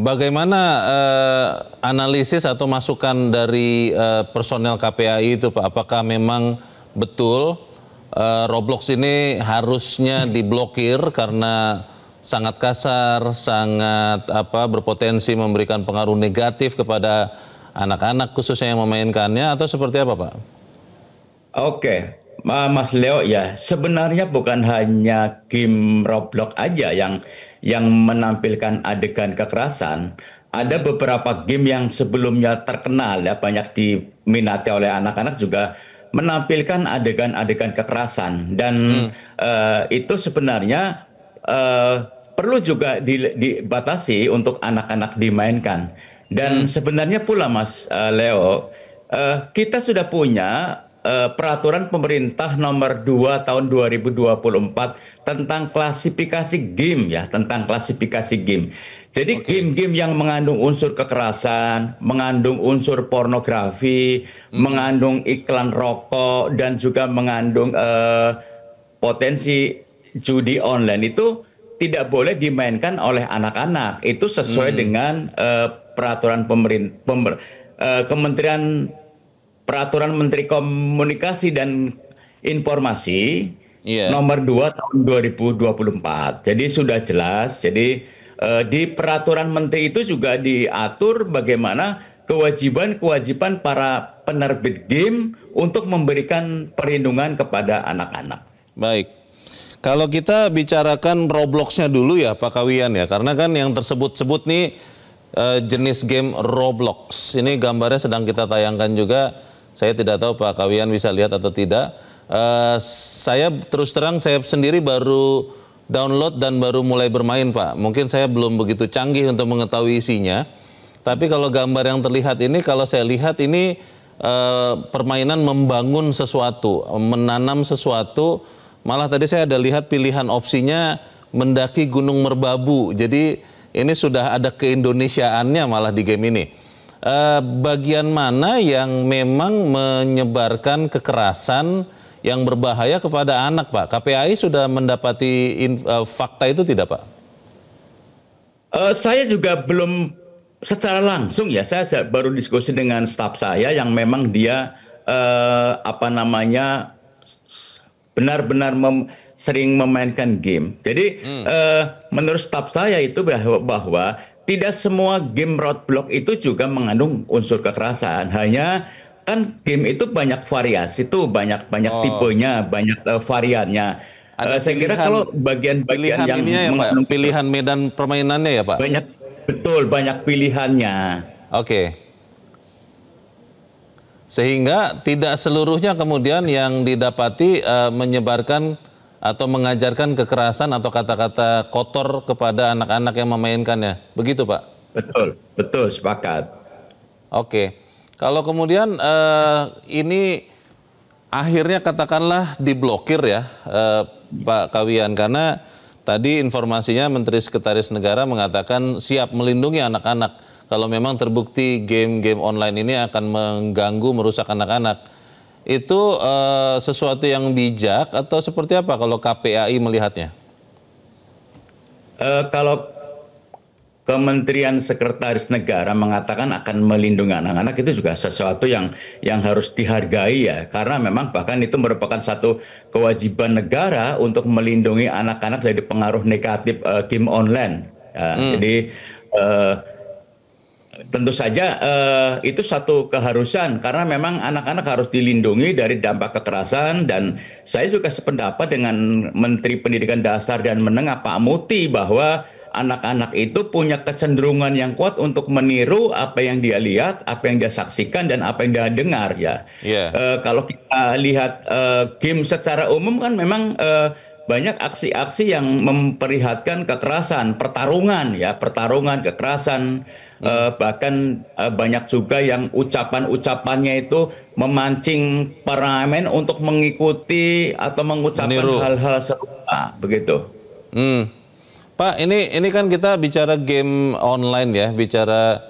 Bagaimana analisis atau masukan dari personel KPAI itu Pak? Apakah memang betul Roblox ini harusnya diblokir karena sangat kasar, sangat berpotensi memberikan pengaruh negatif kepada anak-anak khususnya yang memainkannya, atau seperti apa Pak? Oke, Mas Leo, ya sebenarnya bukan hanya game Roblox aja yang menampilkan adegan kekerasan. Ada beberapa game yang sebelumnya terkenal ya, banyak diminati oleh anak-anak juga menampilkan adegan-adegan kekerasan, dan itu sebenarnya perlu juga dibatasi untuk anak-anak dimainkan. Dan sebenarnya pula Mas Leo, kita sudah punya peraturan pemerintah nomor 2 tahun 2024 tentang klasifikasi game ya, tentang klasifikasi game. Jadi Oke. game-game yang mengandung unsur kekerasan, mengandung unsur pornografi, mengandung iklan rokok, dan juga mengandung potensi judi online itu tidak boleh dimainkan oleh anak-anak. Itu sesuai dengan peraturan Kementerian Peraturan Menteri Komunikasi dan Informasi Iya. nomor 2 tahun 2024. Jadi sudah jelas. Jadi di peraturan menteri itu juga diatur bagaimana kewajiban-kewajiban para penerbit game untuk memberikan perlindungan kepada anak-anak. Baik. Kalau kita bicarakan Roblox-nya dulu ya Pak Kawian ya, karena kan yang tersebut-sebut nih jenis game Roblox. Ini gambarnya sedang kita tayangkan juga. Saya tidak tahu Pak Kawian bisa lihat atau tidak. Saya terus terang saya sendiri baru download dan baru mulai bermain Pak. Mungkin saya belum begitu canggih untuk mengetahui isinya. Tapi kalau gambar yang terlihat ini, kalau saya lihat ini permainan membangun sesuatu, menanam sesuatu. Malah tadi saya ada lihat pilihan opsinya mendaki Gunung Merbabu. Jadi ini sudah ada keindonesiaannya malah di game ini. Bagian mana yang memang menyebarkan kekerasan yang berbahaya kepada anak Pak? KPAI sudah mendapati fakta itu tidak Pak? Saya juga belum secara langsung ya, saya baru diskusi dengan staf saya yang memang dia benar-benar sering memainkan game. Jadi menurut staf saya itu bahwa tidak semua game Roblox itu juga mengandung unsur kekerasan. Hanya kan game itu banyak variasi tuh, banyak Oh, tipenya, banyak variannya. ada Saya kira kalau bagian-bagian pilihan yang ininya ya Pak, mengandung pilihan medan permainannya ya Pak? banyak, betul, banyak pilihannya. Oke. Sehingga tidak seluruhnya kemudian yang didapati menyebarkan atau mengajarkan kekerasan atau kata-kata kotor kepada anak-anak yang memainkannya. Begitu Pak? Betul, betul, sepakat. Oke. Kalau kemudian ini akhirnya katakanlah diblokir ya Pak Kawian, karena tadi informasinya Menteri Sekretaris Negara mengatakan siap melindungi anak-anak kalau memang terbukti game-game online ini akan mengganggu, merusak anak-anak. Itu sesuatu yang bijak atau seperti apa kalau KPAI melihatnya? Kalau Kementerian Sekretaris Negara mengatakan akan melindungi anak-anak, itu juga sesuatu yang harus dihargai ya, karena memang bahkan itu merupakan satu kewajiban negara untuk melindungi anak-anak dari pengaruh negatif game online. Ya, jadi tentu saja itu satu keharusan karena memang anak-anak harus dilindungi dari dampak kekerasan, dan saya juga sependapat dengan Menteri Pendidikan Dasar dan Menengah Pak Muti bahwa anak-anak itu punya kecenderungan yang kuat untuk meniru apa yang dia lihat, apa yang dia saksikan, dan apa yang dia dengar ya. Iya. Kalau kita lihat game secara umum kan memang banyak aksi-aksi yang memperlihatkan kekerasan, pertarungan ya, pertarungan, kekerasan, bahkan banyak juga yang ucapan-ucapannya itu memancing para pemain untuk mengikuti atau mengucapkan Meniru. hal-hal serupa, begitu. Hmm. Pak, ini kan kita bicara game online ya, bicara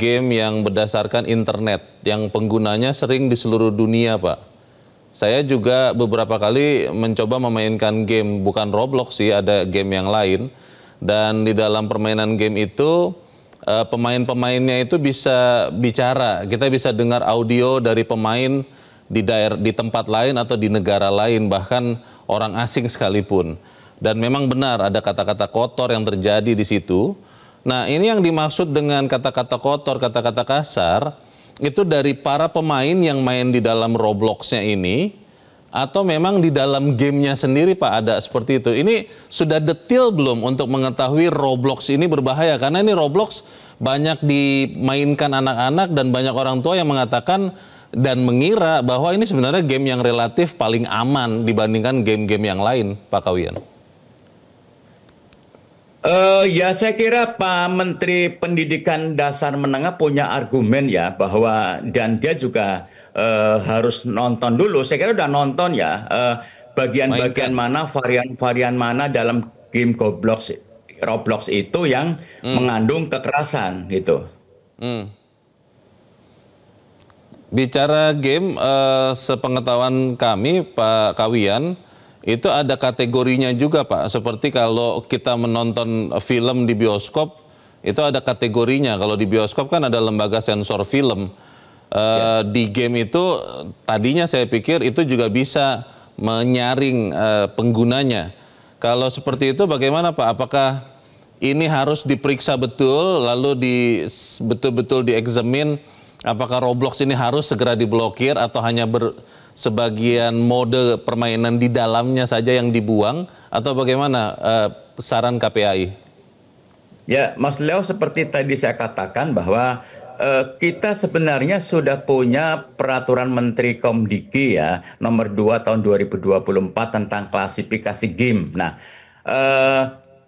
game yang berdasarkan internet, yang penggunanya sering di seluruh dunia, Pak. Saya juga beberapa kali mencoba memainkan game, bukan Roblox sih, ada game yang lain. Dan di dalam permainan game itu pemain-pemainnya itu bisa bicara. Kita bisa dengar audio dari pemain di tempat lain atau di negara lain, bahkan orang asing sekalipun. Dan memang benar ada kata-kata kotor yang terjadi di situ. Nah, ini yang dimaksud dengan kata-kata kotor, kata-kata kasar, itu dari para pemain yang main di dalam Roblox-nya ini, atau memang di dalam gamenya sendiri Pak ada seperti itu? Ini sudah detail belum untuk mengetahui Roblox ini berbahaya? Karena ini Roblox banyak dimainkan anak-anak dan banyak orang tua yang mengatakan dan mengira bahwa ini sebenarnya game yang relatif paling aman dibandingkan game-game yang lain, Pak Kawian. Ya saya kira Pak Menteri Pendidikan Dasar Menengah punya argumen ya bahwa dan dia juga harus nonton dulu. Saya kira udah nonton ya bagian-bagian mana, varian-varian mana dalam game Roblox itu yang mengandung kekerasan gitu. Bicara game, sepengetahuan kami Pak Kawian, itu ada kategorinya juga Pak. Seperti kalau kita menonton film di bioskop, itu ada kategorinya. Kalau di bioskop kan ada lembaga sensor film. Di game itu tadinya saya pikir itu juga bisa menyaring penggunanya. Kalau seperti itu bagaimana Pak? Apakah ini harus diperiksa betul, lalu betul-betul dieksamin apakah Roblox ini harus segera diblokir atau hanya sebagian mode permainan di dalamnya saja yang dibuang, atau bagaimana saran KPAI? Ya, Mas Leo, seperti tadi saya katakan bahwa kita sebenarnya sudah punya peraturan Menteri Komdiki ya nomor 2 tahun 2024 tentang klasifikasi game. Nah,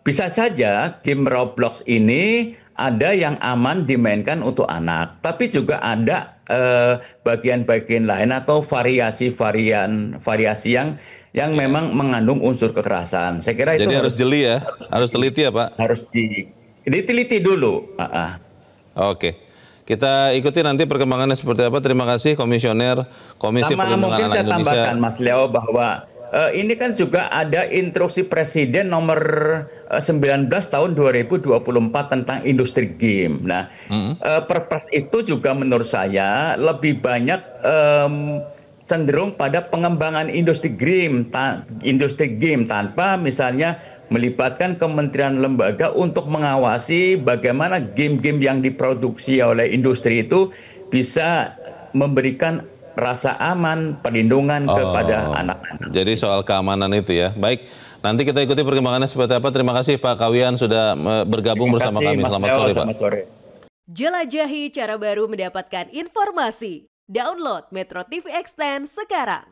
bisa saja game Roblox ini ada yang aman dimainkan untuk anak, tapi juga ada bagian-bagian lain atau variasi yang memang mengandung unsur kekerasan. Saya kira itu Jadi harus jeli ya, harus teliti ya Pak? Harus diteliti dulu. Oke. Kita ikuti nanti perkembangannya seperti apa. Terima kasih Komisioner Komisi Perlindungan Mungkin Anak saya Indonesia. tambahkan Mas Leo bahwa ini kan juga ada instruksi Presiden nomor 19 tahun 2024 tentang industri game. Nah, Perpres itu juga menurut saya lebih banyak cenderung pada pengembangan industri game tanpa misalnya melibatkan kementerian lembaga untuk mengawasi bagaimana game-game yang diproduksi oleh industri itu bisa memberikan rasa aman, perlindungan kepada anak-anak. Jadi soal keamanan itu ya. Baik, nanti kita ikuti perkembangannya seperti apa. Terima kasih Pak Kawian sudah bergabung bersama kami. Selamat sore Pak. Jelajahi cara baru mendapatkan informasi. Download Metro TV Extend sekarang.